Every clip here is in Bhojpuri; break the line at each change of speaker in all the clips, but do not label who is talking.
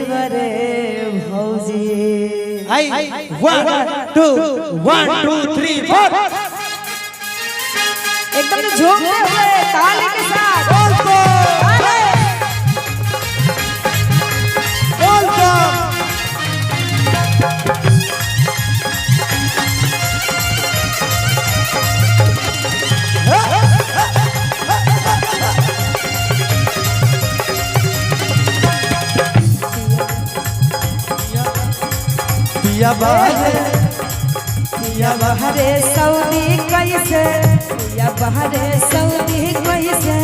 बरे भौजी।
1 2 1 2 3 4
एकदम झूमते हुए ताली के साथ
पिया
बहरे सऊदी कैसे, पिया बहरे सऊदी कैसे,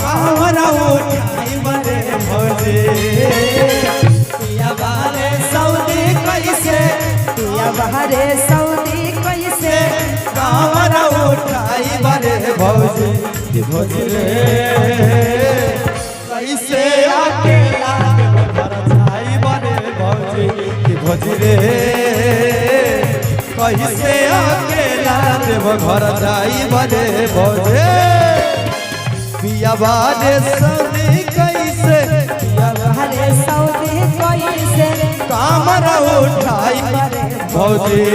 हमरा उठाई बरे भौजी। पिया बहरे सऊदी कैसे,
पिया बहरे सऊदी कैसे,
हमरा उठाई बरे भौजी। भौजी रे कैसे अकेला घर जाई बरे भौजी। भौजी रे कैसे अकेला देव घर जाई बरे भौजी। पिया बारे सऊदी कैसे,
पिया बहरे सऊदी कैसे,
कामरा उठाई बरे भौजी।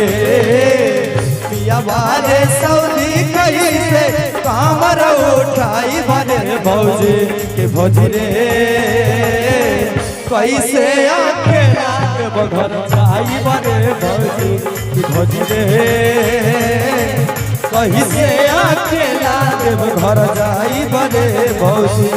पिया बारे सऊदी कैसे, कामरा उठाई बरे भौजी। के भौजी रे कैसे अकेला देव घर जाई बरे भौजी। भौजी रे कैसे अकेला देव घर जाई बरे भौजी।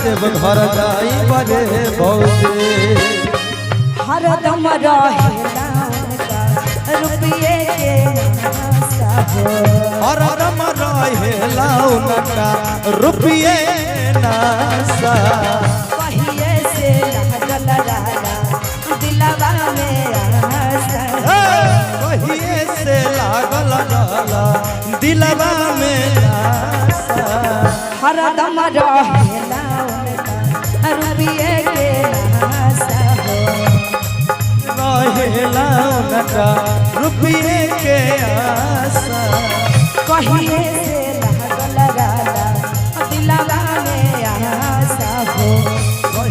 देव घर जाई बरे भौजी।
हरदम रहेला रुपये के नासा हो,
हरदम रहेला उनका रुपये नासा।
कहिए से लागल राला दिलवा में आसा,
कहिए से लागल राला दिलवा में आसा।
हरदम रहेला रुपये के नासा हो,
रहेला उनका रुपये के आसा।
कहिए से लागल राला दिलवा में आसा हो।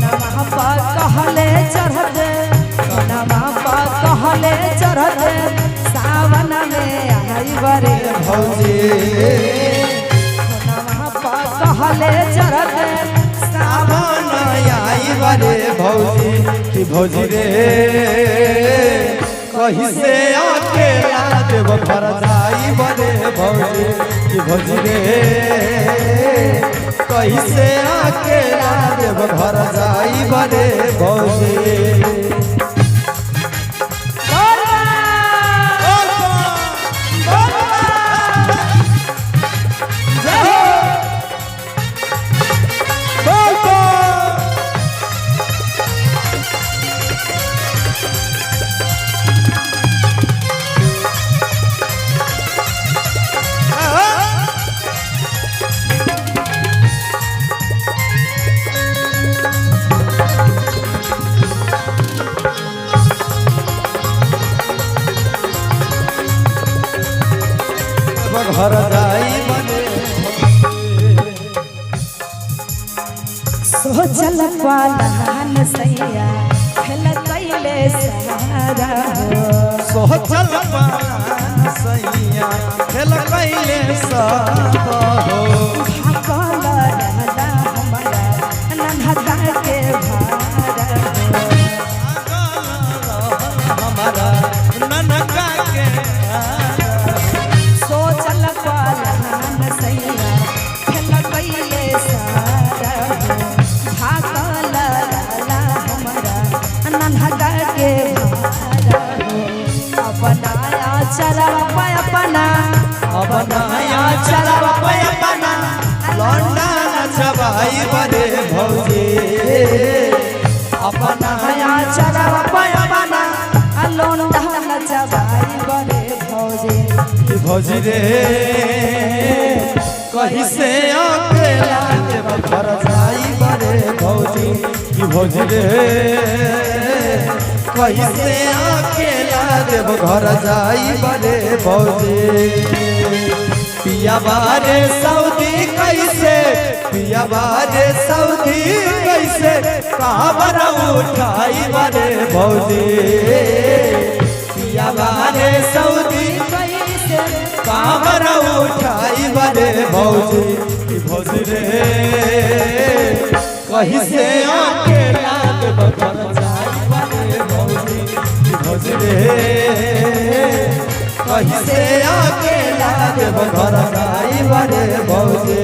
नवा पर कहले चढ़ते, नवा पर कहले चढ़ते, सावन में आई बरे
भौजी।
नवा पर कहले चढ़ते,
सावन आई बरे भौजी। कि भौजी रे कैसे अकेला देव घर जाई बरे भौजी। कि भौजी रे कैसे अकेला देव घर जाई बरे भौजी। घर जाई बरे
सोचल पालन सैया खेल कैले सारा हो,
सोचल सैया खेल कैले सब हो।
भागल रहला हमारा नन्हा के भारा हो,
हमारा ननका के
सोचल पालन सैया खेल कैले सारा हो, भागल रहला हमारा नन्हा के भारा हो। अपनाया चरवा अपना,
अपनाया चरवा अपना, लौंडा नचवाई बरे भौजी। अपनाया
चरवा अपना, लौंडा नचवाई बरे भौजी। भौजी
कि भौजी रे कहीं से अकेला देव घर जाई बरे भौजी कि भौजी रे कहीं से अकेला देव घर जाई बरे भौजी पिया बारे सऊदी कैसे पिया बारे सऊदी कैसे काबर उठाई बरे भौजी पिया बारे सऊदी
कैसे
काबर उठाई बरे भौजी कि भौजी रे कहीं से अकेला देव घर जाई बरे भौजी कि भौजी रे कहीं से अकेला देव घर जाई बरे भौजी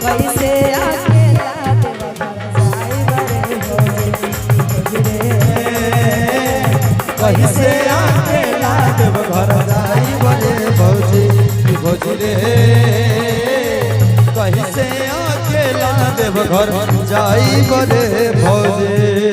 कैसे अकेला देव घर जाई बरे भौजी
कहीं से अकेला देव घर जाई बरे भौजी कि भौजी रे कहीं से अकेला देव घर जाई बरे भौजी।